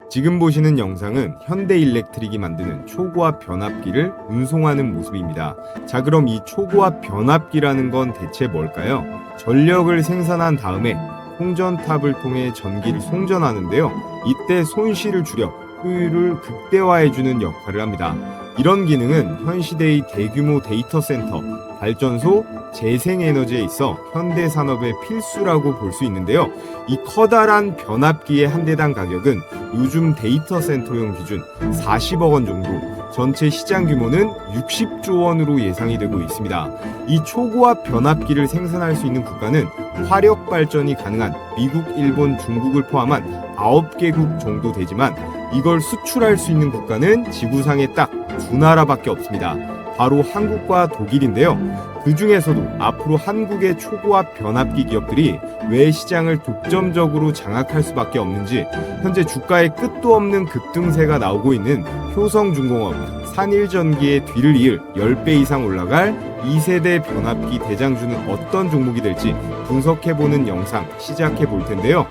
지금 보시는 영상은 현대일렉트릭이 만드는 초고압 변압기를 운송하는 모습입니다. 자, 그럼 이 초고압 변압기라는 건 대체 뭘까요? 전력을 생산한 다음에 송전탑을 통해 전기를 송전하는데요. 이때 손실을 줄여 효율을 극대화해주는 역할을 합니다. 이런 기능은 현 시대의 대규모 데이터 센터, 발전소, 재생에너지에 있어 현대산업의 필수라고 볼 수 있는데요. 이 커다란 변압기의 한 대당 가격은 요즘 데이터 센터용 기준 40억 원 정도, 전체 시장 규모는 60조 원으로 예상이 되고 있습니다. 이 초고압 변압기를 생산할 수 있는 국가는 화력 발전이 가능한 미국, 일본, 중국을 포함한 9개국 정도 되지만 이걸 수출할 수 있는 국가는 지구상에 딱 두 나라밖에 없습니다. 바로 한국과 독일인데요. 그 중에서도 앞으로 한국의 초고압 변압기 기업들이 왜 시장을 독점적으로 장악할 수밖에 없는지 현재 주가에 끝도 없는 급등세가 나오고 있는 효성중공업, 산일전기의 뒤를 이을 10배 이상 올라갈 2세대 변압기 대장주는 어떤 종목이 될지 분석해보는 영상 시작해 볼 텐데요.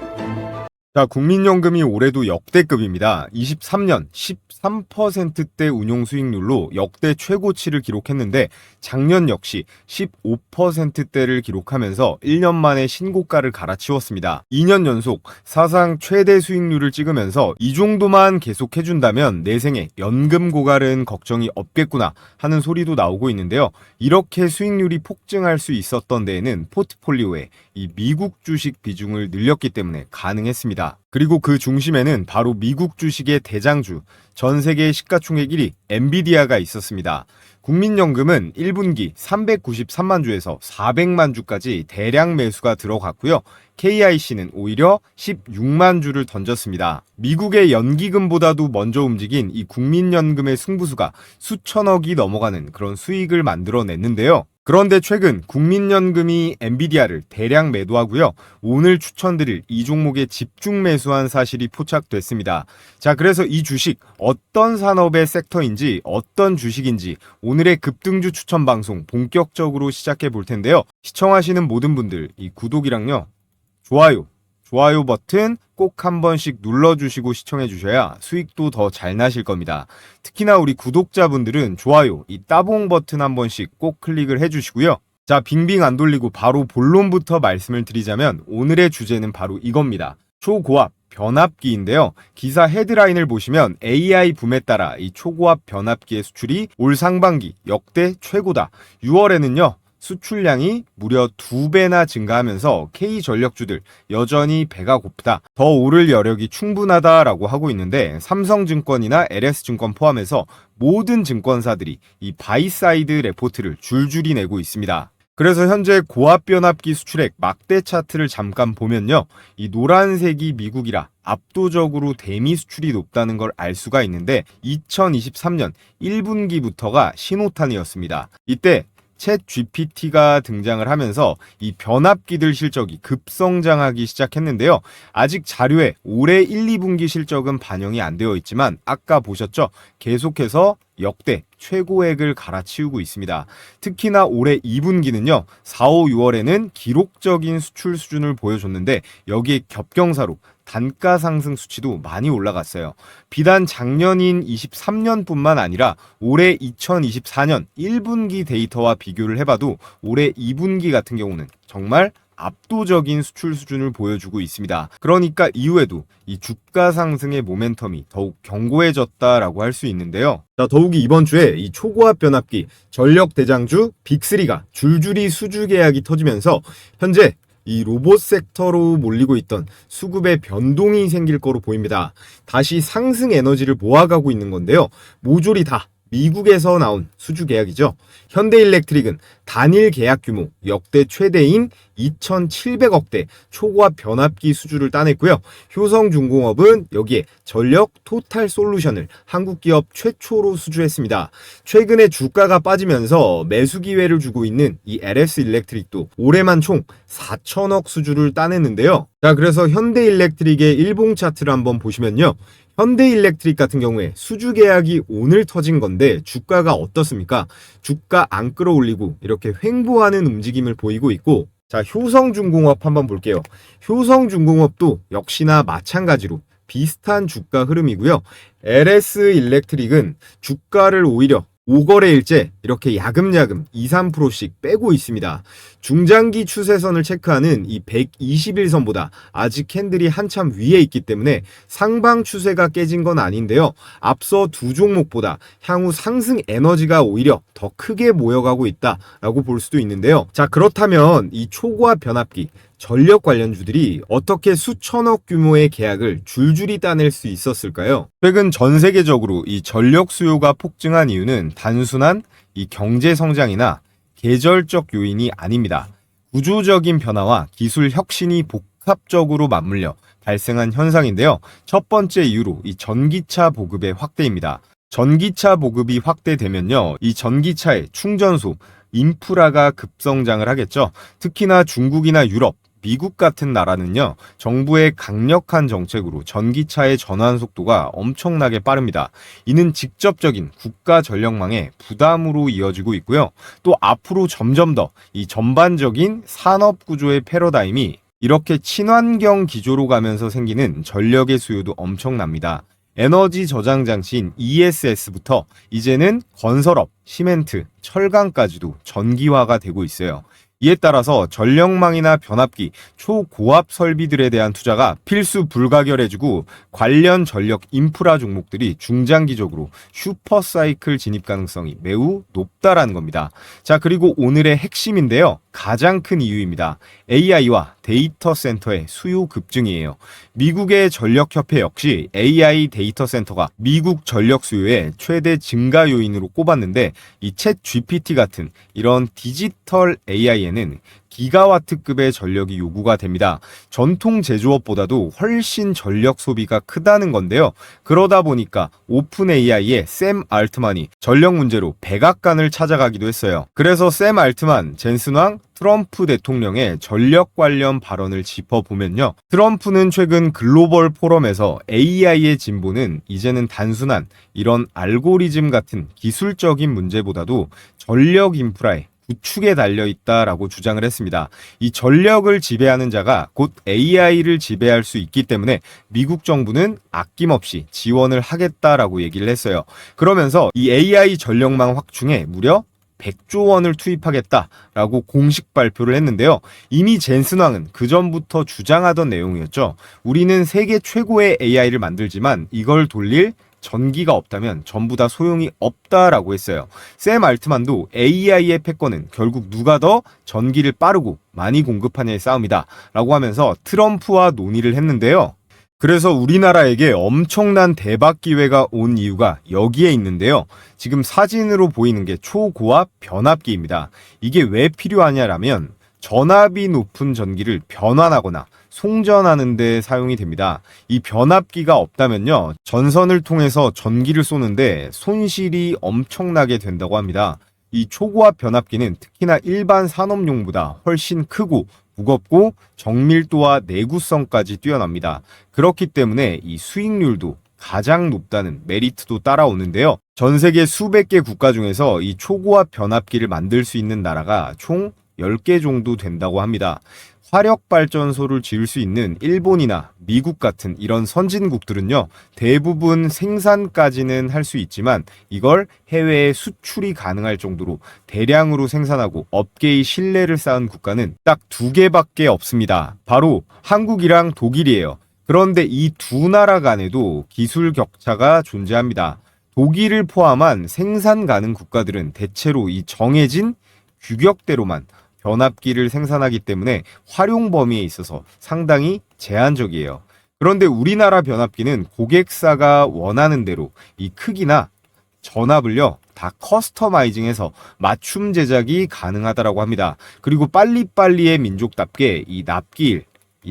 자, 국민연금이 올해도 역대급입니다. 23년 13%대 운용 수익률로 역대 최고치를 기록했는데 작년 역시 15%대를 기록하면서 1년 만에 신고가를 갈아치웠습니다. 2년 연속 사상 최대 수익률을 찍으면서 이 정도만 계속해준다면 내 생에 연금 고갈은 걱정이 없겠구나 하는 소리도 나오고 있는데요. 이렇게 수익률이 폭증할 수 있었던 데에는 포트폴리오에 이 미국 주식 비중을 늘렸기 때문에 가능했습니다. 그리고 그 중심에는 바로 미국 주식의 대장주, 전 세계 시가총액 1위 엔비디아가 있었습니다. 국민연금은 1분기 393만 주에서 400만 주까지 대량 매수가 들어갔고요. KIC는 오히려 16만 주를 던졌습니다. 미국의 연기금보다도 먼저 움직인 이 국민연금의 승부수가 수천억이 넘어가는 그런 수익을 만들어냈는데요. 그런데 최근 국민연금이 엔비디아를 대량 매도하고요. 오늘 추천드릴 이 종목에 집중 매수한 사실이 포착됐습니다. 자, 그래서 이 주식 어떤 산업의 섹터인지 어떤 주식인지 오늘의 급등주 추천 방송 본격적으로 시작해 볼 텐데요. 시청하시는 모든 분들 이 구독이랑요. 좋아요 버튼 꼭 한 번씩 눌러주시고 시청해주셔야 수익도 더 잘 나실 겁니다. 특히나 우리 구독자분들은 좋아요, 이 따봉 버튼 한 번씩 꼭 클릭을 해주시고요. 자, 빙빙 안 돌리고 바로 본론부터 말씀을 드리자면 오늘의 주제는 바로 이겁니다. 초고압 변압기인데요. 기사 헤드라인을 보시면 AI 붐에 따라 이 초고압 변압기의 수출이 올 상반기 역대 최고다. 6월에는요. 수출량이 무려 2배나 증가하면서 K전력주들 여전히 배가 고프다. 더 오를 여력이 충분하다라고 하고 있는데 삼성증권이나 LS증권 포함해서 모든 증권사들이 이 바이사이드 레포트를 줄줄이 내고 있습니다. 그래서 현재 고압 변압기 수출액 막대 차트를 잠깐 보면요. 이 노란색이 미국이라 압도적으로 대미 수출이 높다는 걸 알 수가 있는데 2023년 1분기부터가 신호탄이었습니다. 이때 챗 GPT가 등장을 하면서 이 변압기들 실적이 급성장하기 시작했는데요. 아직 자료에 올해 1, 2분기 실적은 반영이 안 되어 있지만 아까 보셨죠? 계속해서 역대 최고액을 갈아치우고 있습니다. 특히나 올해 2분기는요. 4, 5, 6월에는 기록적인 수출 수준을 보여줬는데 여기에 겹경사로 단가 상승 수치도 많이 올라갔어요. 비단 작년인 23년뿐만 아니라 올해 2024년 1분기 데이터와 비교를 해봐도 올해 2분기 같은 경우는 정말 압도적인 수출 수준을 보여주고 있습니다. 그러니까 이후에도 이 주가 상승의 모멘텀이 더욱 견고해졌다라고 할 수 있는데요. 자, 더욱이 이번 주에 이 초고압 변압기 전력 대장주 빅3가 줄줄이 수주 계약이 터지면서 현재 이 로봇 섹터로 몰리고 있던 수급에 변동이 생길 거로 보입니다. 다시 상승 에너지를 모아가고 있는 건데요. 모조리 다 미국에서 나온 수주 계약이죠. 현대일렉트릭은 단일 계약 규모 역대 최대인 2,700억대 초고압 변압기 수주를 따냈고요. 효성중공업은 여기에 전력 토탈 솔루션을 한국 기업 최초로 수주했습니다. 최근에 주가가 빠지면서 매수 기회를 주고 있는 이 LS 일렉트릭도 올해만 총 4천억 수주를 따냈는데요. 자, 그래서 현대일렉트릭의 일봉 차트를 한번 보시면요. 현대일렉트릭 같은 경우에 수주 계약이 오늘 터진 건데 주가가 어떻습니까? 주가 안 끌어올리고 이렇게 횡보하는 움직임을 보이고 있고, 자, 효성중공업 한번 볼게요. 효성중공업도 역시나 마찬가지로 비슷한 주가 흐름이고요. LS 일렉트릭은 주가를 오히려 5거래일째 이렇게 야금야금 2, 3%씩 빼고 있습니다. 중장기 추세선을 체크하는 이 120일선보다 아직 캔들이 한참 위에 있기 때문에 상방 추세가 깨진 건 아닌데요. 앞서 두 종목보다 향후 상승 에너지가 오히려 더 크게 모여가고 있다라고 볼 수도 있는데요. 자, 그렇다면 이 초고압 변압기 전력 관련주들이 어떻게 수천억 규모의 계약을 줄줄이 따낼 수 있었을까요? 최근 전 세계적으로 이 전력 수요가 폭증한 이유는 단순한 이 경제 성장이나 계절적 요인이 아닙니다. 구조적인 변화와 기술 혁신이 복합적으로 맞물려 발생한 현상인데요. 첫 번째 이유로 이 전기차 보급의 확대입니다. 전기차 보급이 확대되면요, 이 전기차의 충전소, 인프라가 급성장을 하겠죠. 특히나 중국이나 유럽, 미국 같은 나라는요, 정부의 강력한 정책으로 전기차의 전환 속도가 엄청나게 빠릅니다. 이는 직접적인 국가 전력망의 부담으로 이어지고 있고요. 또 앞으로 점점 더 이 전반적인 산업 구조의 패러다임이 이렇게 친환경 기조로 가면서 생기는 전력의 수요도 엄청납니다. 에너지 저장 장치인 ESS부터 이제는 건설업, 시멘트, 철강까지도 전기화가 되고 있어요. 이에 따라서 전력망이나 변압기, 초고압 설비들에 대한 투자가 필수 불가결해지고 관련 전력 인프라 종목들이 중장기적으로 슈퍼사이클 진입 가능성이 매우 높다라는 겁니다. 자, 그리고 오늘의 핵심인데요. 가장 큰 이유입니다. AI와 데이터 센터의 수요 급증이에요. 미국의 전력협회 역시 AI 데이터 센터가 미국 전력 수요의 최대 증가 요인으로 꼽았는데, 이 챗 GPT 같은 이런 디지털 AI에는 기가와트급의 전력이 요구가 됩니다. 전통 제조업보다도 훨씬 전력 소비가 크다는 건데요. 그러다 보니까 오픈 AI의 샘 알트만이 전력 문제로 백악관을 찾아가기도 했어요. 그래서 샘 알트만, 젠슨 왕, 트럼프 대통령의 전력 관련 발언을 짚어보면요. 트럼프는 최근 글로벌 포럼에서 AI의 진보는 이제는 단순한 이런 알고리즘 같은 기술적인 문제보다도 전력 인프라에 구축에 달려있다라고 주장을 했습니다. 이 전력을 지배하는 자가 곧 AI를 지배할 수 있기 때문에 미국 정부는 아낌없이 지원을 하겠다라고 얘기를 했어요. 그러면서 이 AI 전력망 확충에 무려 100조 원을 투입하겠다라고 공식 발표를 했는데요. 이미 젠슨 왕은 그전부터 주장하던 내용이었죠. 우리는 세계 최고의 AI를 만들지만 이걸 돌릴 전기가 없다면 전부 다 소용이 없다라고 했어요. 샘 알트만도 AI의 패권은 결국 누가 더 전기를 빠르고 많이 공급하냐의 싸움이다 라고 하면서 트럼프와 논의를 했는데요. 그래서 우리나라에게 엄청난 대박 기회가 온 이유가 여기에 있는데요. 지금 사진으로 보이는 게 초고압 변압기입니다. 이게 왜 필요하냐라면 전압이 높은 전기를 변환하거나 송전하는 데 사용이 됩니다. 이 변압기가 없다면요, 전선을 통해서 전기를 쏘는데 손실이 엄청나게 된다고 합니다. 이 초고압 변압기는 특히나 일반 산업용보다 훨씬 크고 무겁고 정밀도와 내구성까지 뛰어납니다. 그렇기 때문에 이 수익률도 가장 높다는 메리트도 따라오는데요. 전 세계 수백 개 국가 중에서 이 초고압 변압기를 만들 수 있는 나라가 총 10개 정도 된다고 합니다. 화력발전소를 지을 수 있는 일본이나 미국 같은 이런 선진국들은요, 대부분 생산까지는 할 수 있지만 이걸 해외에 수출이 가능할 정도로 대량으로 생산하고 업계의 신뢰를 쌓은 국가는 딱 2개밖에 없습니다. 바로 한국이랑 독일이에요. 그런데 이 두 나라 간에도 기술 격차가 존재합니다. 독일을 포함한 생산 가능 국가들은 대체로 이 정해진 규격대로만 변압기를 생산하기 때문에 활용 범위에 있어서 상당히 제한적이에요. 그런데 우리나라 변압기는 고객사가 원하는 대로 이 크기나 전압을요 다 커스터마이징해서 맞춤 제작이 가능하다라고 합니다. 그리고 빨리빨리의 민족답게 이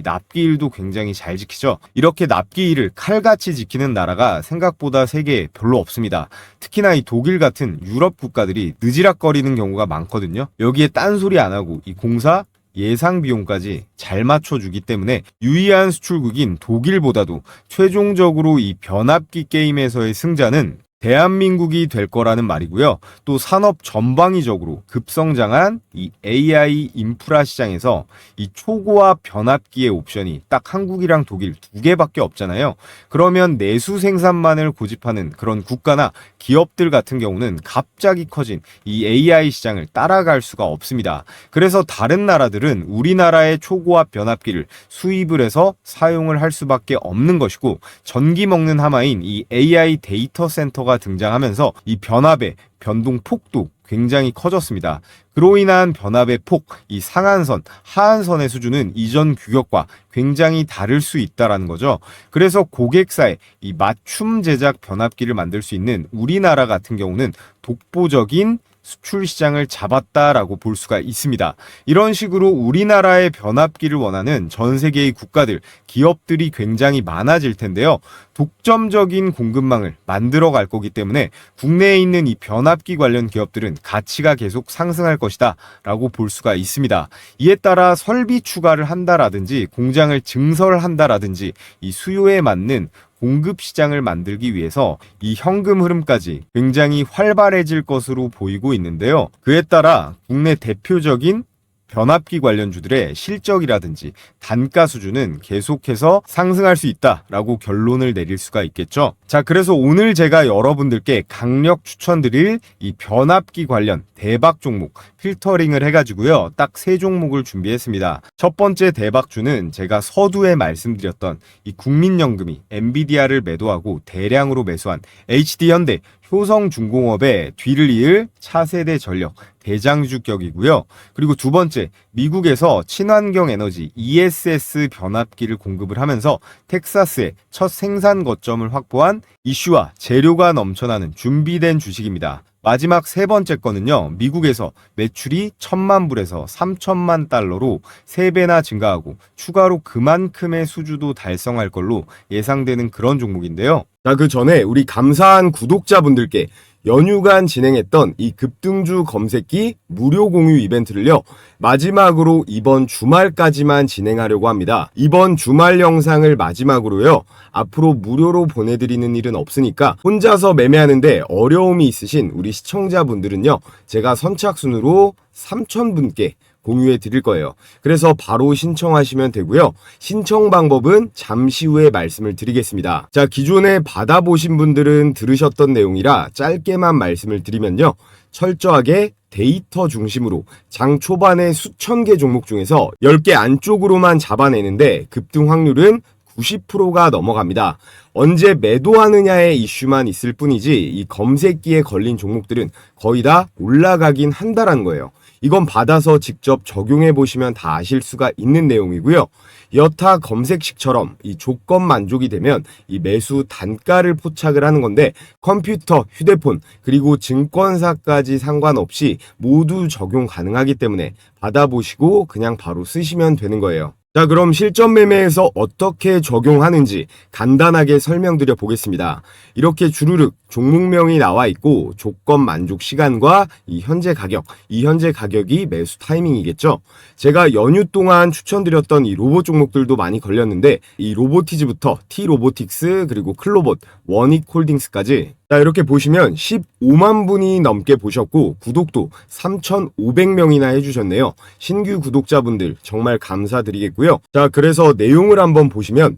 납기일도 굉장히 잘 지키죠. 이렇게 납기일을 칼같이 지키는 나라가 생각보다 세계에 별로 없습니다. 특히나 이 독일 같은 유럽 국가들이 느지락거리는 경우가 많거든요. 여기에 딴소리 안 하고 이 공사 예상 비용까지 잘 맞춰주기 때문에 유의한 수출국인 독일보다도 최종적으로 이 변압기 게임에서의 승자는 대한민국이 될 거라는 말이고요. 또 산업 전방위적으로 급성장한 이 AI 인프라 시장에서 이 초고압 변압기의 옵션이 딱 한국이랑 독일 두 개밖에 없잖아요. 그러면 내수 생산만을 고집하는 그런 국가나 기업들 같은 경우는 갑자기 커진 이 AI 시장을 따라갈 수가 없습니다. 그래서 다른 나라들은 우리나라의 초고압 변압기를 수입을 해서 사용을 할 수밖에 없는 것이고, 전기 먹는 하마인 이 AI 데이터 센터가 등장하면서 이 변압의 변동 폭도 굉장히 커졌습니다. 그로 인한 변압의 폭, 이 상한선, 하한선의 수준은 이전 규격과 굉장히 다를 수 있다라는 거죠. 그래서 고객사에 이 맞춤 제작 변압기를 만들 수 있는 우리나라 같은 경우는 독보적인 수출 시장을 잡았다라고 볼 수가 있습니다. 이런 식으로 우리나라의 변압기를 원하는 전 세계의 국가들, 기업들이 굉장히 많아질 텐데요. 독점적인 공급망을 만들어 갈 거기 때문에 국내에 있는 이 변압기 관련 기업들은 가치가 계속 상승할 것이다 라고 볼 수가 있습니다. 이에 따라 설비 추가를 한다라든지 공장을 증설한다라든지 이 수요에 맞는 공급 시장을 만들기 위해서 이 현금 흐름까지 굉장히 활발해질 것으로 보이고 있는데요. 그에 따라 국내 대표적인 변압기 관련주들의 실적이라든지 단가 수준은 계속해서 상승할 수 있다라고 결론을 내릴 수가 있겠죠. 자, 그래서 오늘 제가 여러분들께 강력 추천드릴 이 변압기 관련 대박 종목 필터링을 해가지고요, 딱 3종목을 준비했습니다. 첫 번째 대박주는 제가 서두에 말씀드렸던 이 국민연금이 엔비디아를 매도하고 대량으로 매수한 HD현대, 효성중공업의 뒤를 이을 차세대 전력 대장주격이고요. 그리고 두 번째, 미국에서 친환경 에너지 ESS 변압기를 공급을 하면서 텍사스에 첫 생산 거점을 확보한 이슈와 재료가 넘쳐나는 준비된 주식입니다. 마지막 세 번째 거는요, 미국에서 매출이 1,000만 불에서 3,000만 달러로 3배나 증가하고 추가로 그만큼의 수주도 달성할 걸로 예상되는 그런 종목인데요. 자, 그 전에 우리 감사한 구독자분들께 연휴간 진행했던 이 급등주 검색기 무료 공유 이벤트를요, 마지막으로 이번 주말까지만 진행하려고 합니다. 이번 주말 영상을 마지막으로요, 앞으로 무료로 보내드리는 일은 없으니까 혼자서 매매하는데 어려움이 있으신 우리 시청자분들은요, 제가 선착순으로 3,000분께 공유해 드릴 거예요. 그래서 바로 신청하시면 되고요. 신청 방법은 잠시 후에 말씀을 드리겠습니다. 자, 기존에 받아보신 분들은 들으셨던 내용이라 짧게만 말씀을 드리면요, 철저하게 데이터 중심으로 장 초반에 수천 개 종목 중에서 10개 안쪽으로만 잡아내는데 급등 확률은 90%가 넘어갑니다. 언제 매도하느냐의 이슈만 있을 뿐이지 이 검색기에 걸린 종목들은 거의 다 올라가긴 한다라는 거예요. 이건 받아서 직접 적용해 보시면 다 아실 수가 있는 내용이고요. 여타 검색식처럼 이 조건 만족이 되면 이 매수 단가를 포착을 하는 건데, 컴퓨터, 휴대폰, 그리고 증권사까지 상관없이 모두 적용 가능하기 때문에 받아보시고 그냥 바로 쓰시면 되는 거예요. 자, 그럼 실전 매매에서 어떻게 적용하는지 간단하게 설명드려 보겠습니다. 이렇게 주르륵 종목명이 나와 있고 조건 만족 시간과 이 현재 가격이 매수 타이밍이겠죠. 제가 연휴 동안 추천드렸던 이 로봇 종목들도 많이 걸렸는데, 이 로보티즈부터 T로보틱스, 그리고 클로봇, 원익홀딩스까지, 자, 이렇게 보시면 15만 분이 넘게 보셨고 구독도 3,500명이나 해주셨네요. 신규 구독자분들 정말 감사드리겠고요. 자, 그래서 내용을 한번 보시면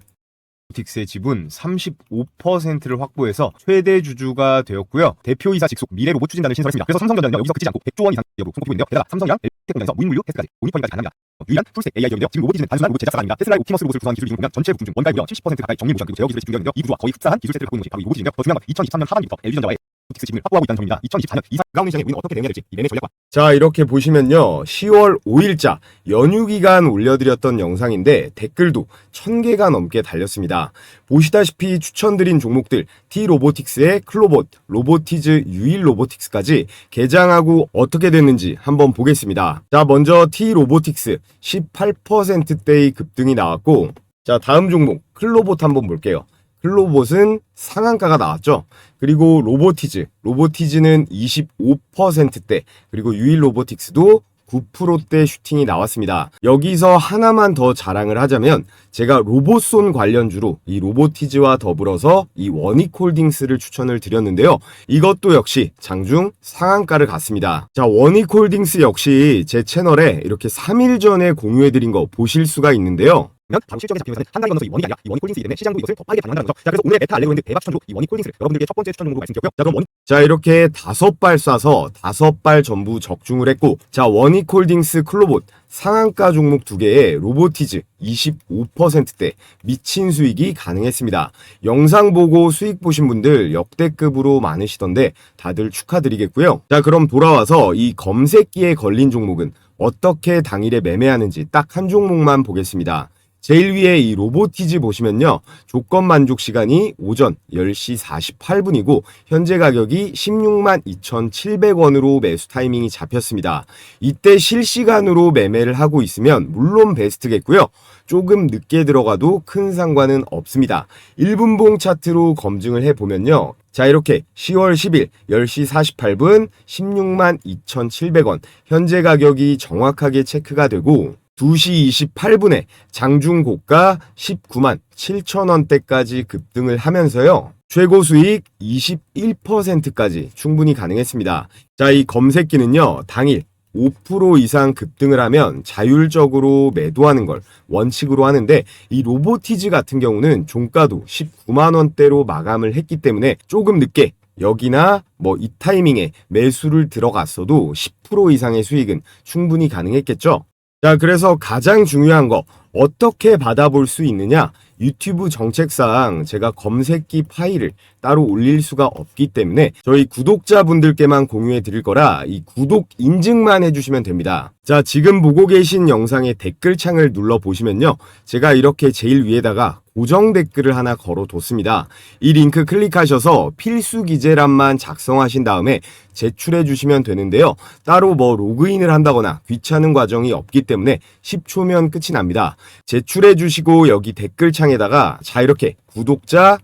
틱스의 지분 35%를 확보해서 최대 주주가 되었고요. 대표이사 직속 미래 로봇 추진단을 신설했습니다. 그래서 삼성전자는요, 여기서 그치지 않고 100조 원 이상 기업으로 손꼽히고 있는데요. 게다가 삼성이랑 LG 공장에서 무인 물류 테스트까지 모니터링까지 가능합니다. 유일한 풀스택 AI 기업인데요. 지금 로보티즈는 단순한 로봇 제작사가 아닙니다. 테슬라의 옵티머스 로봇을 구성한 기술 인공 공장 전체 부품 중 원가의 무려 70% 가까이 정밀 모션 그리고 제어 기술에 집중되어 있는데요. 이 구조와 거의 흡사한 기술 세트를 갖고 있는 것이 바로 이 로보티즈인데요. 더 중요한 건 2023년 하반기부터 LG전자와의 틱스 지분을 확보하고 있다는 점입니다. 2024년 이상 가운데 시장에 우리는 어떻게 대응해야 될지 이 매매 전략과, 자, 이렇게 보시면요, 10월 5일자 연휴 기간 올려드렸던 영상인데 댓글도 1000개가 넘게 달렸습니다. 보시다시피 추천드린 종목들 T로보틱스의 클로봇, 로보티즈, 유일로보틱스까지 개장하고 어떻게 됐는지 한번 보겠습니다. 자, 먼저 T로보틱스 18%대의 급등이 나왔고, 자, 다음 종목 클로봇 한번 볼게요. 클로봇은 상한가가 나왔죠. 그리고 로보티즈는 25%대, 그리고 유일로보틱스도 9%대 슈팅이 나왔습니다. 여기서 하나만 더 자랑을 하자면 제가 로봇손 관련주로 이 로보티즈와 더불어서 이 원익홀딩스를 추천을 드렸는데요. 이것도 역시 장중 상한가를 갔습니다. 자, 원익홀딩스 역시 제 채널에 이렇게 3일 전에 공유해드린 거 보실 수가 있는데요. 방 실적에 잡히면서 한 달이 건너서 이 원이 아니라 이 원익홀딩스 때문에 시장도 이것을 더 빠르게 반영한다는 거죠. 자, 그래서 오늘의 메타 알레그로인드 대박 추천주 이 원익홀딩스를 여러분들께 첫 번째 추천 종목으로 말씀드렸고요. 자, 그럼 자, 이렇게 5발 쏴서 5발 전부 적중을 했고, 자, 원익홀딩스 클로봇 상한가 종목 2개에 로보티즈 25%대 미친 수익이 가능했습니다. 영상 보고 수익 보신 분들 역대급으로 많으시던데 다들 축하드리겠고요. 자, 그럼 돌아와서 이 검색기에 걸린 종목은 어떻게 당일에 매매하는지 딱 한 종목만 보겠습니다. 제일 위에 이 로보티즈 보시면요. 조건 만족 시간이 오전 10시 48분이고 현재 가격이 16만 2,700원으로 매수 타이밍이 잡혔습니다. 이때 실시간으로 매매를 하고 있으면 물론 베스트겠고요. 조금 늦게 들어가도 큰 상관은 없습니다. 1분봉 차트로 검증을 해보면요. 자, 이렇게 10월 10일 10시 48분 16만 2,700원 현재 가격이 정확하게 체크가 되고 2시 28분에 장중 고가 19만 7천원대까지 급등을 하면서요. 최고 수익 21%까지 충분히 가능했습니다. 자, 이 검색기는요. 당일 5% 이상 급등을 하면 자율적으로 매도하는 걸 원칙으로 하는데 이 로보티즈 같은 경우는 종가도 19만원대로 마감을 했기 때문에 조금 늦게 여기나 뭐 이 타이밍에 매수를 들어갔어도 10% 이상의 수익은 충분히 가능했겠죠. 자, 그래서 가장 중요한 거 어떻게 받아볼 수 있느냐? 유튜브 정책상 제가 검색기 파일을 따로 올릴 수가 없기 때문에 저희 구독자분들께만 공유해 드릴 거라 이 구독 인증만 해주시면 됩니다. 자, 지금 보고 계신 영상의 댓글창을 눌러보시면요. 제가 이렇게 제일 위에다가 고정 댓글을 하나 걸어뒀습니다. 이 링크 클릭하셔서 필수 기재란만 작성하신 다음에 제출해 주시면 되는데요. 따로 뭐 로그인을 한다거나 귀찮은 과정이 없기 때문에 10초면 끝이 납니다. 제출해 주시고 여기 댓글창에다가 자, 이렇게 구독자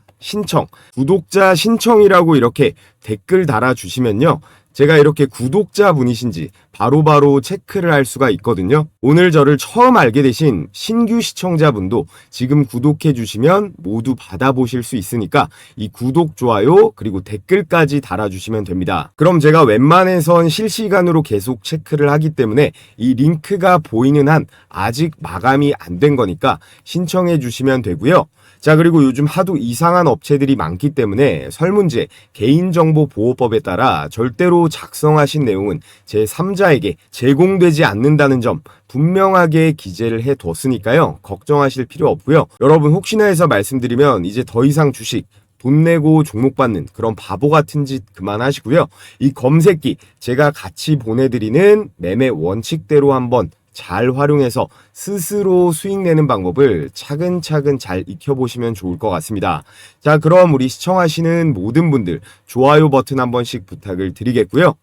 신청이라고 이렇게 댓글 달아주시면요. 제가 이렇게 구독자분이신지 바로바로 체크를 할 수가 있거든요. 오늘 저를 처음 알게 되신 신규 시청자분도 지금 구독해 주시면 모두 받아보실 수 있으니까 이 구독, 좋아요, 그리고 댓글까지 달아주시면 됩니다. 그럼 제가 웬만해선 실시간으로 계속 체크를 하기 때문에 이 링크가 보이는 한 아직 마감이 안 된 거니까 신청해 주시면 되고요. 자, 그리고 요즘 하도 이상한 업체들이 많기 때문에 설문지에 개인정보보호법에 따라 절대로 작성하신 내용은 제3자에게 제공되지 않는다는 점 분명하게 기재를 해뒀으니까요. 걱정하실 필요 없고요. 여러분 혹시나 해서 말씀드리면 이제 더 이상 주식 돈 내고 종목 받는 그런 바보 같은 짓 그만하시고요. 이 검색기 제가 같이 보내드리는 매매 원칙대로 한번 잘 활용해서 스스로 수익 내는 방법을 차근차근 잘 익혀보시면 좋을 것 같습니다. 자, 그럼 우리 시청하시는 모든 분들 좋아요 버튼 한 번씩 부탁을 드리겠고요.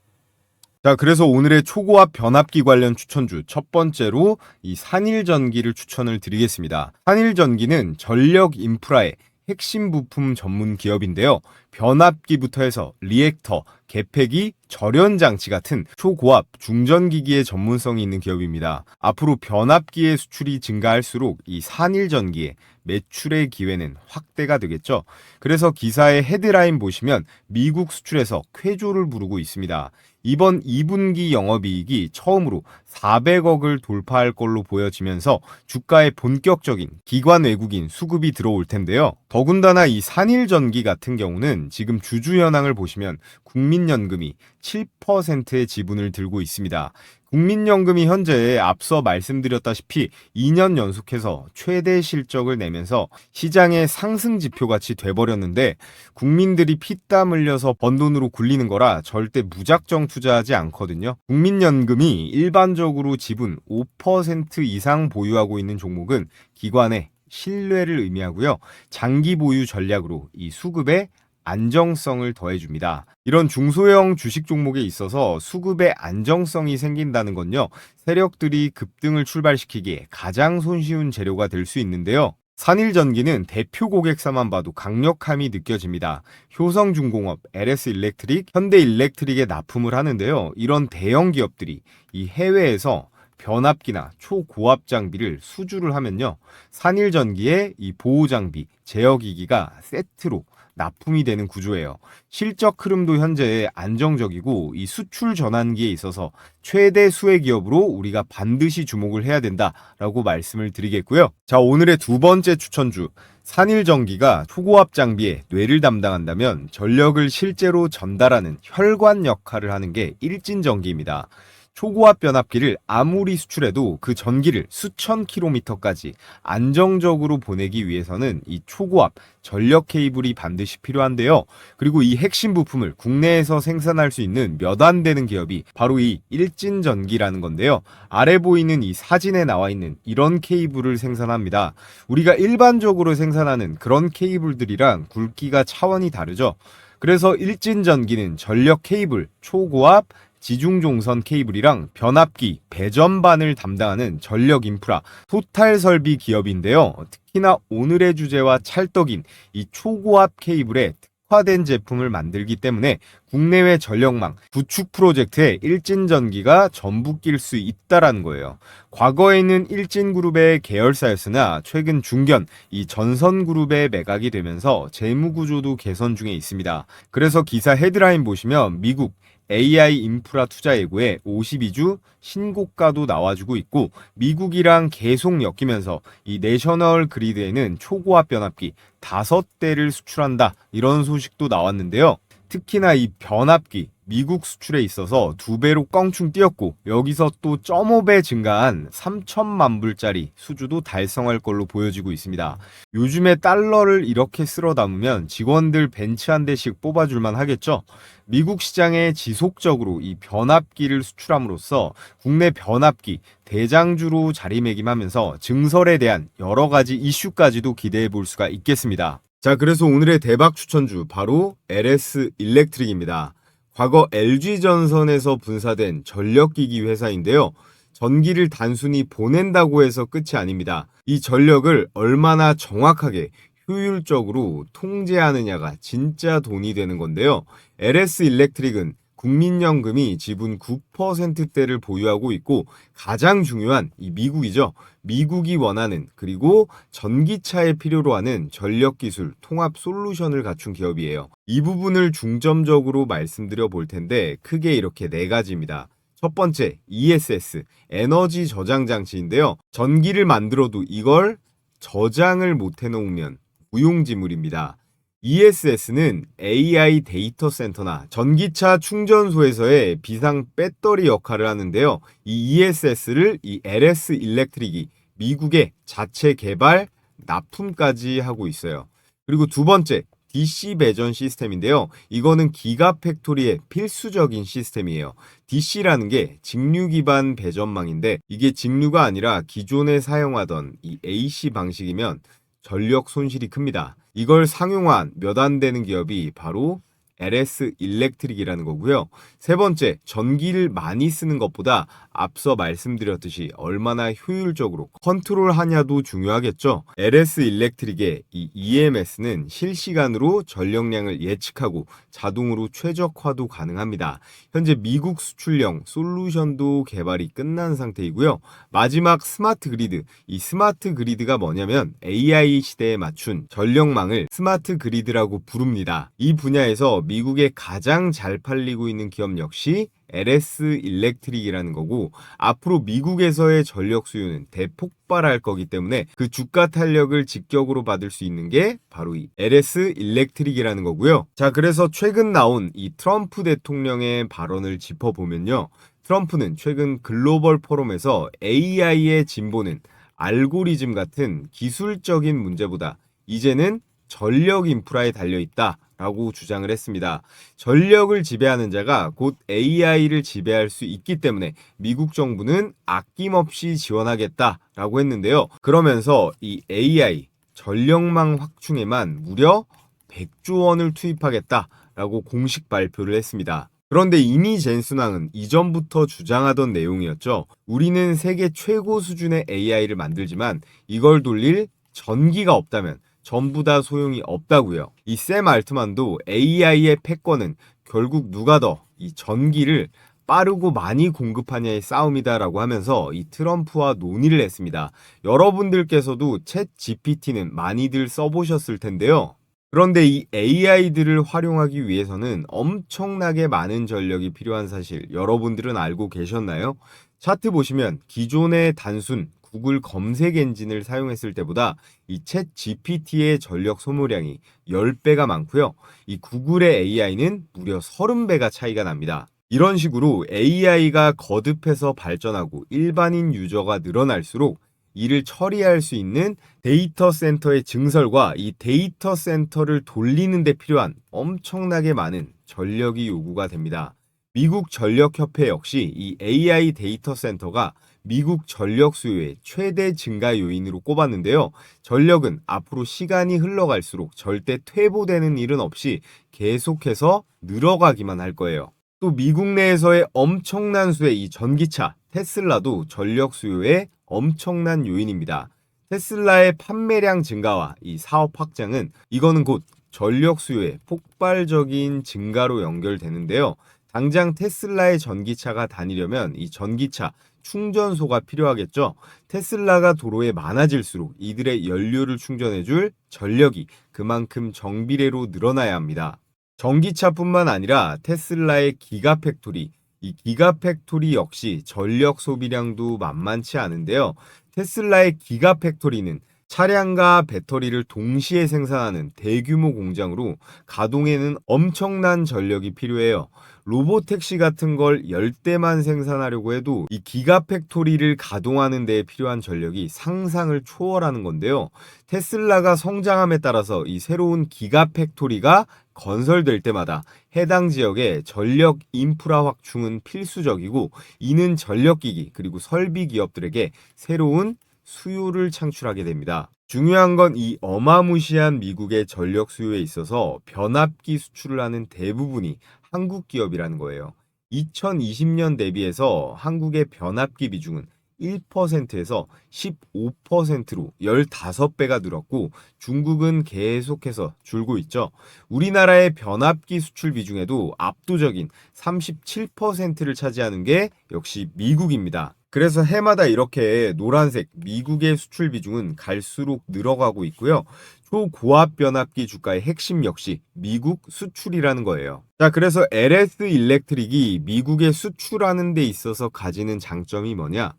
자, 그래서 오늘의 초고압 변압기 관련 추천주 첫 번째로 이 산일전기를 추천을 드리겠습니다. 산일전기는 전력 인프라의 핵심 부품 전문 기업인데요. 변압기부터 해서 리액터, 개폐기, 절연 장치 같은 초고압 중전기기의 전문성이 있는 기업입니다. 앞으로 변압기의 수출이 증가할수록 이 산일전기의 매출의 기회는 확대가 되겠죠. 그래서 기사의 헤드라인 보시면 미국 수출에서 쾌조를 부르고 있습니다. 이번 2분기 영업이익이 처음으로 400억을 돌파할 걸로 보여지면서 주가에 본격적인 기관 외국인 수급이 들어올 텐데요. 더군다나 이 산일전기 같은 경우는 지금 주주 현황을 보시면 국민연금이 7%의 지분을 들고 있습니다. 국민연금이 현재 앞서 말씀드렸다시피 2년 연속해서 최대 실적을 내면서 시장의 상승 지표같이 돼버렸는데 국민들이 피땀 흘려서 번 돈으로 굴리는 거라 절대 무작정 투자하지 않거든요. 국민연금이 일반적으로 지분 5% 이상 보유하고 있는 종목은 기관의 신뢰를 의미하고요. 장기 보유 전략으로 이 수급에 안정성을 더해줍니다. 이런 중소형 주식 종목에 있어서 수급의 안정성이 생긴다는 건요. 세력들이 급등을 출발시키기에 가장 손쉬운 재료가 될 수 있는데요. 산일전기는 대표 고객사만 봐도 강력함이 느껴집니다. 효성중공업, LS일렉트릭, 현대일렉트릭에 납품을 하는데요. 이런 대형 기업들이 이 해외에서 변압기나 초고압 장비를 수주를 하면요. 산일전기의 이 보호장비, 제어기기가 세트로 납품이 되는 구조예요. 실적 흐름도 현재 안정적이고 이 수출 전환기에 있어서 최대 수혜 기업으로 우리가 반드시 주목을 해야 된다라고 말씀을 드리겠고요. 자, 오늘의 두 번째 추천주. 산일전기가 초고압 장비에 뇌를 담당한다면 전력을 실제로 전달하는 혈관 역할을 하는 게 일진전기입니다. 초고압 변압기를 아무리 수출해도 그 전기를 수천 킬로미터까지 안정적으로 보내기 위해서는 이 초고압 전력 케이블이 반드시 필요한데요. 그리고 이 핵심 부품을 국내에서 생산할 수 있는 몇 안 되는 기업이 바로 이 일진전기라는 건데요. 아래 보이는 이 사진에 나와 있는 이런 케이블을 생산합니다. 우리가 일반적으로 생산하는 그런 케이블들이랑 굵기가 차원이 다르죠. 그래서 일진전기는 전력 케이블, 초고압, 지중종선 케이블이랑 변압기, 배전반을 담당하는 전력 인프라, 토탈 설비 기업인데요. 특히나 오늘의 주제와 찰떡인 이 초고압 케이블에 특화된 제품을 만들기 때문에 국내외 전력망 구축 프로젝트에 일진전기가 전부 낄 수 있다라는 거예요. 과거에는 일진그룹의 계열사였으나 최근 중견 이 전선그룹에 매각이 되면서 재무구조도 개선 중에 있습니다. 그래서 기사 헤드라인 보시면 미국 AI 인프라 투자 예고에 52주 신고가도 나와주고 있고 미국이랑 계속 엮이면서 이 내셔널 그리드에는 초고압 변압기 5대를 수출한다 이런 소식도 나왔는데요. 특히나 이 변압기 미국 수출에 있어서 2배로 껑충 뛰었고 여기서 또 0.5배 증가한 3천만 불짜리 수주도 달성할 걸로 보여지고 있습니다. 요즘에 달러를 이렇게 쓸어 담으면 직원들 벤츠 한 대씩 뽑아줄만 하겠죠. 미국 시장에 지속적으로 이 변압기를 수출함으로써 국내 변압기 대장주로 자리매김하면서 증설에 대한 여러 가지 이슈까지도 기대해 볼 수가 있겠습니다. 자, 그래서 오늘의 대박 추천주 바로 LS일렉트릭입니다. 과거 LG전선에서 분사된 전력기기 회사인데요. 전기를 단순히 보낸다고 해서 끝이 아닙니다. 이 전력을 얼마나 정확하게 효율적으로 통제하느냐가 진짜 돈이 되는 건데요. LS일렉트릭은 국민연금이 지분 9%대를 보유하고 있고 가장 중요한 이 미국이죠. 미국이 원하는 그리고 전기차에 필요로 하는 전력기술 통합 솔루션을 갖춘 기업이에요. 이 부분을 중점적으로 말씀드려 볼 텐데 크게 이렇게 네 가지입니다. 첫 번째, ESS, 에너지 저장 장치인데요. 전기를 만들어도 이걸 저장을 못 해놓으면 무용지물입니다. ESS는 AI 데이터 센터나 전기차 충전소에서의 비상 배터리 역할을 하는데요. 이 ESS를 이 LS일렉트릭이 미국에 자체 개발, 납품까지 하고 있어요. 그리고 두 번째, DC 배전 시스템인데요. 이거는 기가팩토리의 필수적인 시스템이에요. DC라는 게 직류 기반 배전망인데 이게 직류가 아니라 기존에 사용하던 이 AC 방식이면 전력 손실이 큽니다. 이걸 상용화한 몇 안 되는 기업이 바로 LS일렉트릭이라는 거고요. 세 번째, 전기를 많이 쓰는 것보다 앞서 말씀드렸듯이 얼마나 효율적으로 컨트롤하냐도 중요하겠죠. LS일렉트릭의 이 EMS는 실시간으로 전력량을 예측하고 자동으로 최적화도 가능합니다. 현재 미국 수출형 솔루션도 개발이 끝난 상태이고요. 마지막 스마트 그리드, 이 스마트 그리드가 뭐냐면 AI 시대에 맞춘 전력망을 스마트 그리드라고 부릅니다. 이 분야에서 미국에 가장 잘 팔리고 있는 기업 역시 LS일렉트릭이라는 거고 앞으로 미국에서의 전력 수요는 대폭발할 거기 때문에 그 주가 탄력을 직격으로 받을 수 있는 게 바로 이 LS일렉트릭이라는 거고요. 자, 그래서 최근 나온 이 트럼프 대통령의 발언을 짚어보면요. 트럼프는 최근 글로벌 포럼에서 AI의 진보는 알고리즘 같은 기술적인 문제보다 이제는 전력 인프라에 달려있다 라고 주장을 했습니다. 전력을 지배하는 자가 곧 AI를 지배할 수 있기 때문에 미국 정부는 아낌없이 지원하겠다라고 했는데요. 그러면서 이 AI 전력망 확충에만 무려 100조 원을 투입하겠다라고 공식 발표를 했습니다. 그런데 이미 젠슨왕은 이전부터 주장하던 내용이었죠. 우리는 세계 최고 수준의 AI를 만들지만 이걸 돌릴 전기가 없다면 전부 다 소용이 없다고요. 이 샘 알트만도 AI의 패권은 결국 누가 더 이 전기를 빠르고 많이 공급하냐의 싸움이다라고 하면서 이 트럼프와 논의를 했습니다. 여러분들께서도 챗 GPT는 많이들 써보셨을 텐데요. 그런데 이 AI들을 활용하기 위해서는 엄청나게 많은 전력이 필요한 사실 여러분들은 알고 계셨나요? 차트 보시면 기존의 단순 구글 검색 엔진을 사용했을 때보다 이 챗 GPT의 전력 소모량이 10배가 많고요. 이 구글의 AI는 무려 30배가 차이가 납니다. 이런 식으로 AI가 거듭해서 발전하고 일반인 유저가 늘어날수록 이를 처리할 수 있는 데이터 센터의 증설과 이 데이터 센터를 돌리는 데 필요한 엄청나게 많은 전력이 요구가 됩니다. 미국 전력협회 역시 이 AI 데이터 센터가 미국 전력 수요의 최대 증가 요인으로 꼽았는데요. 전력은 앞으로 시간이 흘러갈수록 절대 퇴보되는 일은 없이 계속해서 늘어가기만 할 거예요. 또 미국 내에서의 엄청난 수의 이 전기차 테슬라도 전력 수요의 엄청난 요인입니다. 테슬라의 판매량 증가와 이 사업 확장은 이거는 곧 전력 수요의 폭발적인 증가로 연결되는데요. 당장 테슬라의 전기차가 다니려면 이 전기차 충전소가 필요하겠죠. 테슬라가 도로에 많아질수록 이들의 연료를 충전해줄 전력이 그만큼 정비례로 늘어나야 합니다. 전기차뿐만 아니라 테슬라의 기가팩토리, 이 기가팩토리 역시 전력 소비량도 만만치 않은데요. 테슬라의 기가팩토리는 차량과 배터리를 동시에 생산하는 대규모 공장으로 가동에는 엄청난 전력이 필요해요. 로보택시 같은 걸 10대만 생산하려고 해도 이 기가팩토리를 가동하는 데 필요한 전력이 상상을 초월하는 건데요. 테슬라가 성장함에 따라서 이 새로운 기가팩토리가 건설될 때마다 해당 지역의 전력 인프라 확충은 필수적이고 이는 전력기기 그리고 설비 기업들에게 새로운 수요를 창출하게 됩니다. 중요한 건 이 어마무시한 미국의 전력 수요에 있어서 변압기 수출을 하는 대부분이 한국 기업이라는 거예요. 2020년 대비해서 한국의 변압기 비중은 1%에서 15%로 15배가 늘었고 중국은 계속해서 줄고 있죠. 우리나라의 변압기 수출 비중에도 압도적인 37%를 차지하는 게 역시 미국입니다. 그래서 해마다 이렇게 노란색 미국의 수출 비중은 갈수록 늘어가고 있고요. 초고압 변압기 주가의 핵심 역시 미국 수출이라는 거예요. 자, 그래서 LS 일렉트릭이 미국에 수출하는 데 있어서 가지는 장점이 뭐냐?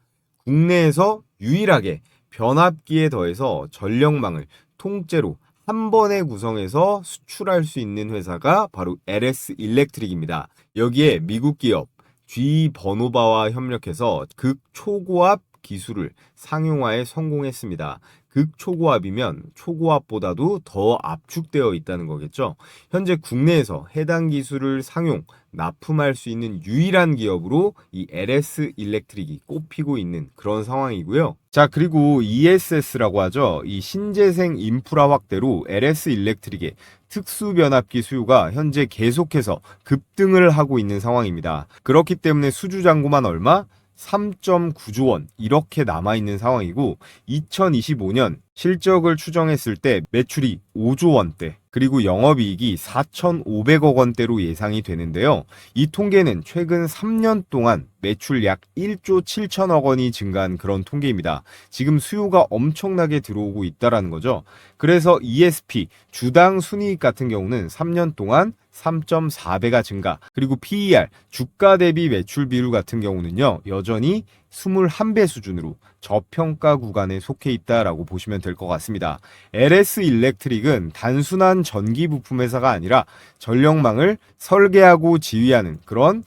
국내에서 유일하게 변압기에 더해서 전력망을 통째로 한 번에 구성해서 수출할 수 있는 회사가 바로 LS 일렉트릭입니다. 여기에 미국 기업 GE 버노바와 협력해서 극초고압 기술을 상용화에 성공했습니다. 극초고압이면 초고압보다도 더 압축되어 있다는 거겠죠. 현재 국내에서 해당 기술을 상용, 납품할 수 있는 유일한 기업으로 이 LS 일렉트릭이 꼽히고 있는 그런 상황이고요. 자, 그리고 ESS라고 하죠. 이 신재생 인프라 확대로 LS 일렉트릭의 특수 변압기 수요가 현재 계속해서 급등을 하고 있는 상황입니다. 그렇기 때문에 수주 잔고만 얼마? 3.9조 원 이렇게 남아있는 상황이고 2025년 실적을 추정했을 때 매출이 5조 원대 그리고 영업이익이 4,500억 원대로 예상이 되는데요. 이 통계는 최근 3년 동안 매출 약 1조 7천억 원이 증가한 그런 통계입니다. 지금 수요가 엄청나게 들어오고 있다는 거죠. 그래서 ESP 주당 순이익 같은 경우는 3년 동안 3.4배가 증가 그리고 PER 주가 대비 매출 비율 같은 경우는요 여전히 21배 수준으로 저평가 구간에 속해 있다라고 보시면 될 것 같습니다. LS 일렉트릭은 단순한 전기 부품 회사가 아니라 전력망을 설계하고 지휘하는 그런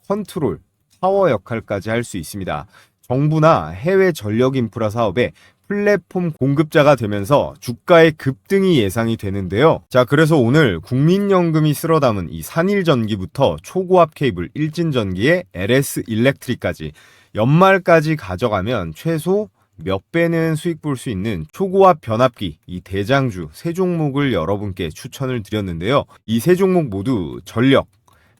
컨트롤, 파워 역할까지 할 수 있습니다. 정부나 해외 전력 인프라 사업에 플랫폼 공급자가 되면서 주가의 급등이 예상이 되는데요. 자, 그래서 오늘 국민연금이 쓸어 담은 이 산일전기부터 초고압 케이블 일진전기의 LS 일렉트릭까지 연말까지 가져가면 최소 몇 배는 수익 볼 수 있는 초고압 변압기 이 대장주 세 종목을 여러분께 추천을 드렸는데요. 이 세 종목 모두 전력,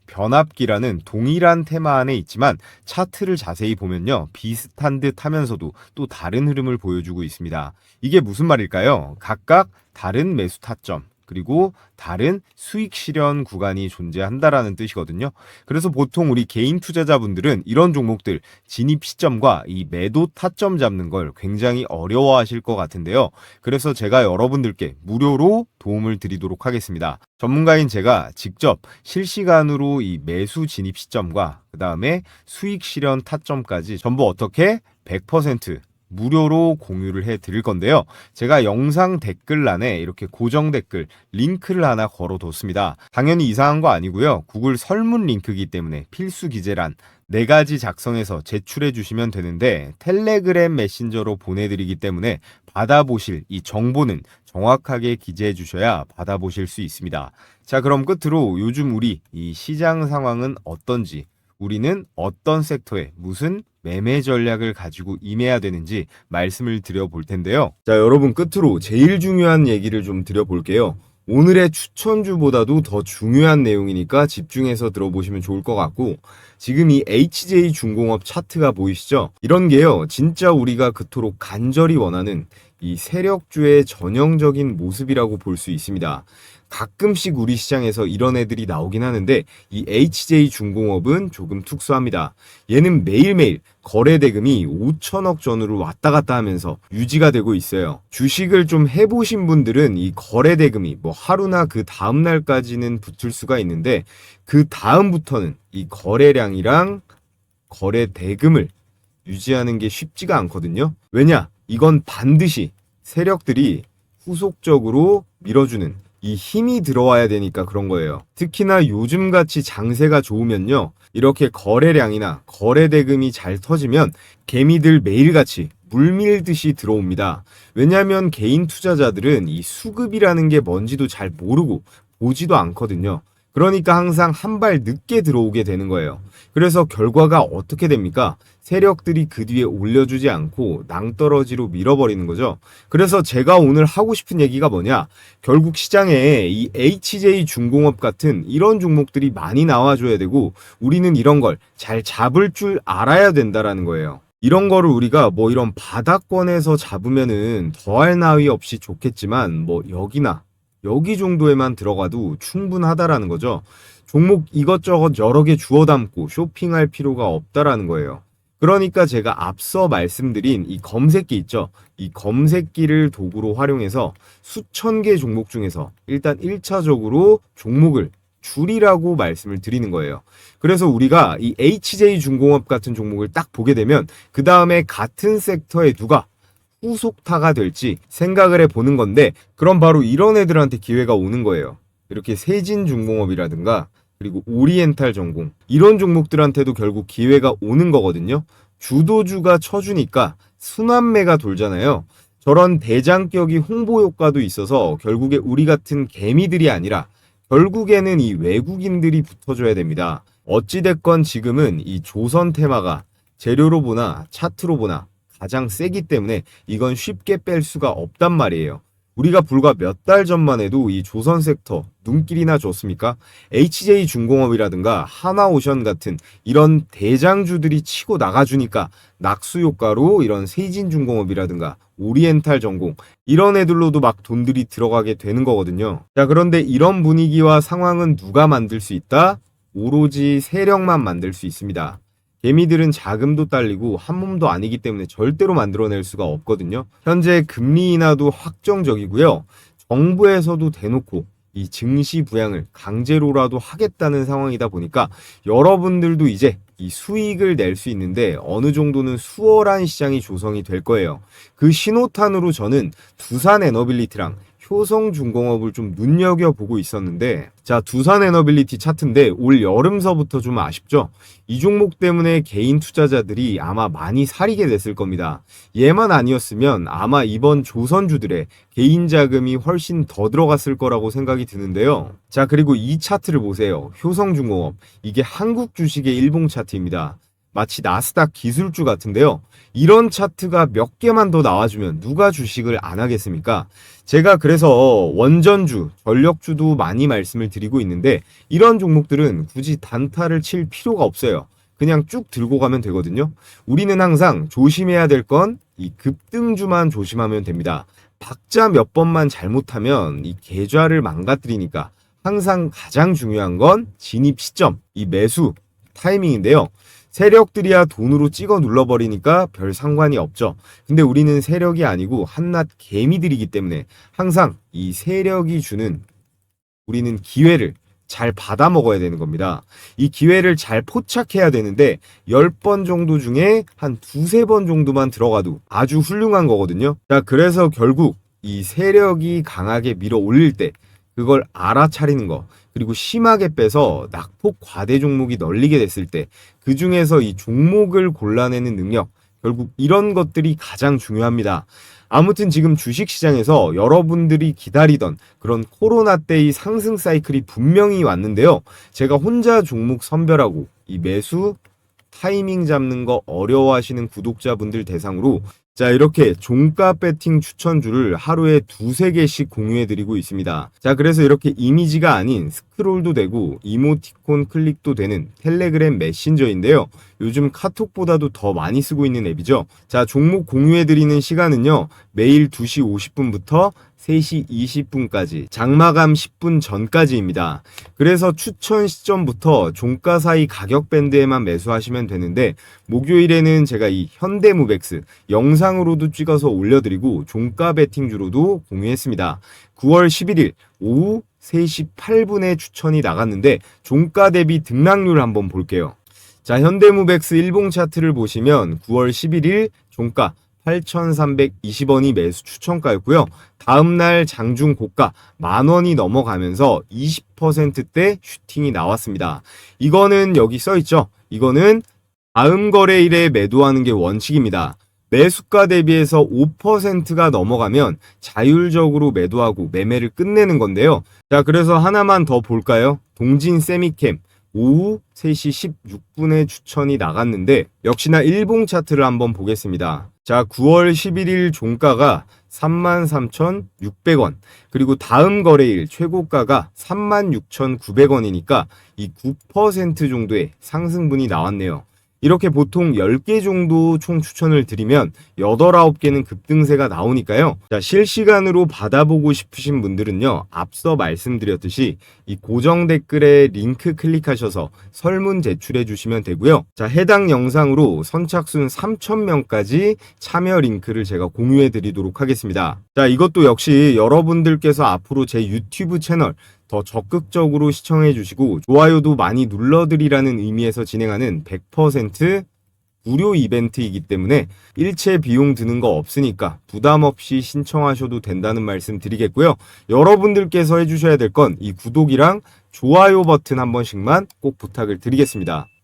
변압기라는 동일한 테마 안에 있지만 차트를 자세히 보면요, 비슷한 듯 하면서도 또 다른 흐름을 보여주고 있습니다. 이게 무슨 말일까요? 각각 다른 매수 타점, 그리고 다른 수익 실현 구간이 존재한다라는 뜻이거든요. 그래서 보통 우리 개인 투자자분들은 이런 종목들 진입 시점과 이 매도 타점 잡는 걸 굉장히 어려워하실 것 같은데요. 그래서 제가 여러분들께 무료로 도움을 드리도록 하겠습니다. 전문가인 제가 직접 실시간으로 이 매수 진입 시점과 그 다음에 수익 실현 타점까지 전부 어떻게 100% 무료로 공유를 해 드릴 건데요. 제가 영상 댓글란에 이렇게 고정 댓글 링크를 하나 걸어뒀습니다. 당연히 이상한 거 아니고요. 구글 설문 링크이기 때문에 필수 기재란 4가지 작성해서 제출해 주시면 되는데 텔레그램 메신저로 보내드리기 때문에 받아보실 이 정보는 정확하게 기재해 주셔야 받아보실 수 있습니다. 자, 그럼 끝으로 요즘 우리 이 시장 상황은 어떤지, 우리는 어떤 섹터에 무슨 매매 전략을 가지고 임해야 되는지 말씀을 드려볼 텐데요. 자, 여러분 끝으로 제일 중요한 얘기를 좀 드려볼게요. 오늘의 추천주보다도 더 중요한 내용이니까 집중해서 들어보시면 좋을 것 같고, 지금 이 HJ중공업 차트가 보이시죠? 이런 게요, 진짜 우리가 그토록 간절히 원하는 이 세력주의 전형적인 모습이라고 볼 수 있습니다. 가끔씩 우리 시장에서 이런 애들이 나오긴 하는데 이 HJ중공업은 조금 특수합니다. 얘는 매일매일 거래 대금이 5천억 전후로 왔다 갔다 하면서 유지가 되고 있어요. 주식을 좀 해보신 분들은 이 거래 대금이 뭐 하루나 그 다음 날까지는 붙을 수가 있는데 그 다음부터는 이 거래량이랑 거래 대금을 유지하는 게 쉽지가 않거든요. 왜냐? 이건 반드시 세력들이 후속적으로 밀어주는 이 힘이 들어와야 되니까 그런 거예요. 특히나 요즘같이 장세가 좋으면요, 이렇게 거래량이나 거래 대금이 잘 터지면 개미들 매일같이 물밀듯이 들어옵니다. 왜냐하면 개인 투자자들은 이 수급이라는 게 뭔지도 잘 모르고 보지도 않거든요. 그러니까 항상 한 발 늦게 들어오게 되는 거예요. 그래서 결과가 어떻게 됩니까? 세력들이 그 뒤에 올려주지 않고 낭떠러지로 밀어버리는 거죠. 그래서 제가 오늘 하고 싶은 얘기가 뭐냐? 결국 시장에 이 HJ중공업 같은 이런 종목들이 많이 나와줘야 되고 우리는 이런 걸 잘 잡을 줄 알아야 된다라는 거예요. 이런 거를 우리가 뭐 이런 바닥권에서 잡으면은 더할 나위 없이 좋겠지만 뭐 여기 정도에만 들어가도 충분하다라는 거죠. 종목 이것저것 여러 개 주워 담고 쇼핑할 필요가 없다라는 거예요. 그러니까 제가 앞서 말씀드린 이 검색기 있죠. 이 검색기를 도구로 활용해서 수천 개 종목 중에서 일단 1차적으로 종목을 줄이라고 말씀을 드리는 거예요. 그래서 우리가 이 HJ중공업 같은 종목을 딱 보게 되면 그 다음에 같은 섹터에 누가 후속타가 될지 생각을 해보는 건데, 그럼 바로 이런 애들한테 기회가 오는 거예요. 이렇게 세진중공업이라든가 그리고 오리엔탈전공, 이런 종목들한테도 결국 기회가 오는 거거든요. 주도주가 쳐주니까 순환매가 돌잖아요. 저런 대장격이 홍보 효과도 있어서 결국에 우리 같은 개미들이 아니라 결국에는 이 외국인들이 붙어줘야 됩니다. 어찌됐건 지금은 이 조선 테마가 재료로 보나 차트로 보나 가장 세기 때문에 이건 쉽게 뺄 수가 없단 말이에요. 우리가 불과 몇 달 전만 해도 이 조선 섹터 눈길이나 줬습니까? HJ중공업이라든가 하나오션 같은 이런 대장주들이 치고 나가주니까 낙수 효과로 이런 세진중공업이라든가 오리엔탈전공 이런 애들로도 막 돈들이 들어가게 되는 거거든요. 자, 그런데 이런 분위기와 상황은 누가 만들 수 있다? 오로지 세력만 만들 수 있습니다. 개미들은 자금도 딸리고 한 몸도 아니기 때문에 절대로 만들어낼 수가 없거든요. 현재 금리 인하도 확정적이고요. 정부에서도 대놓고 이 증시 부양을 강제로라도 하겠다는 상황이다 보니까 여러분들도 이제 이 수익을 낼 수 있는데 어느 정도는 수월한 시장이 조성이 될 거예요. 그 신호탄으로 저는 두산에너빌리티랑 효성중공업을 좀 눈여겨보고 있었는데, 자, 두산에너빌리티 차트인데 올 여름서부터 좀 아쉽죠? 이 종목 때문에 개인 투자자들이 아마 많이 사리게 됐을 겁니다. 얘만 아니었으면 아마 이번 조선주들의 개인 자금이 훨씬 더 들어갔을 거라고 생각이 드는데요. 자, 그리고 이 차트를 보세요. 효성중공업, 이게 한국 주식의 일봉 차트입니다. 마치 나스닥 기술주 같은데요. 이런 차트가 몇 개만 더 나와주면 누가 주식을 안 하겠습니까? 제가 그래서 원전주, 전력주도 많이 말씀을 드리고 있는데 이런 종목들은 굳이 단타를 칠 필요가 없어요. 그냥 쭉 들고 가면 되거든요. 우리는 항상 조심해야 될 건 이 급등주만 조심하면 됩니다. 박자 몇 번만 잘못하면 이 계좌를 망가뜨리니까 항상 가장 중요한 건 진입 시점, 이 매수 타이밍인데요. 세력들이야 돈으로 찍어 눌러버리니까 별 상관이 없죠. 근데 우리는 세력이 아니고 한낱 개미들이기 때문에 항상 이 세력이 주는 우리는 기회를 잘 받아 먹어야 되는 겁니다. 이 기회를 잘 포착해야 되는데 10번 정도 중에 한 두세 번 정도만 들어가도 아주 훌륭한 거거든요. 자, 그래서 결국 이 세력이 강하게 밀어 올릴 때 그걸 알아차리는 거, 그리고 심하게 빼서 낙폭 과대 종목이 널리게 됐을 때 그 중에서 이 종목을 골라내는 능력, 결국 이런 것들이 가장 중요합니다. 아무튼 지금 주식시장에서 여러분들이 기다리던 그런 코로나 때의 상승 사이클이 분명히 왔는데요. 제가 혼자 종목 선별하고 이 매수 타이밍 잡는 거 어려워하시는 구독자분들 대상으로 자, 이렇게 종가 배팅 추천주를 하루에 두세 개씩 공유해드리고 있습니다. 자, 그래서 이렇게 이미지가 아닌 스크롤도 되고 이모티콘 클릭도 되는 텔레그램 메신저인데요. 요즘 카톡보다도 더 많이 쓰고 있는 앱이죠. 자, 종목 공유해드리는 시간은요. 매일 2시 50분부터 3시 20분까지 장마감 10분 전까지입니다. 그래서 추천 시점부터 종가 사이 가격 밴드에만 매수하시면 되는데 목요일에는 제가 이 현대무백스 영상으로도 찍어서 올려드리고 종가 베팅주로도 공유했습니다. 9월 11일 오후 3시 8분에 추천이 나갔는데 종가 대비 등락률 한번 볼게요. 자, 현대무백스 일봉 차트를 보시면 9월 11일 종가 8,320원이 매수 추천가였고요. 다음날 장중 고가 만원이 넘어가면서 20%대 슈팅이 나왔습니다. 이거는 여기 써있죠. 이거는 다음 거래일에 매도하는 게 원칙입니다. 매수가 대비해서 5%가 넘어가면 자율적으로 매도하고 매매를 끝내는 건데요. 자, 그래서 하나만 더 볼까요? 동진 세미캠 오후 3시 16분에 추천이 나갔는데 역시나 일봉 차트를 한번 보겠습니다. 자, 9월 11일 종가가 33,600원, 그리고 다음 거래일 최고가가 36,900원이니까 이 9% 정도의 상승분이 나왔네요. 이렇게 보통 10개 정도 총 추천을 드리면 8, 9개는 급등세가 나오니까요. 자, 실시간으로 받아보고 싶으신 분들은요. 앞서 말씀드렸듯이 이 고정 댓글에 링크 클릭하셔서 설문 제출해 주시면 되고요. 자, 해당 영상으로 선착순 3,000명까지 참여 링크를 제가 공유해 드리도록 하겠습니다. 자, 이것도 역시 여러분들께서 앞으로 제 유튜브 채널 더 적극적으로 시청해 주시고 좋아요도 많이 눌러드리라는 의미에서 진행하는 100% 무료 이벤트이기 때문에 일체 비용 드는 거 없으니까 부담 없이 신청하셔도 된다는 말씀 드리겠고요. 여러분들께서 해주셔야 될 건 이 구독이랑 좋아요 버튼 한 번씩만 꼭 부탁을 드리겠습니다.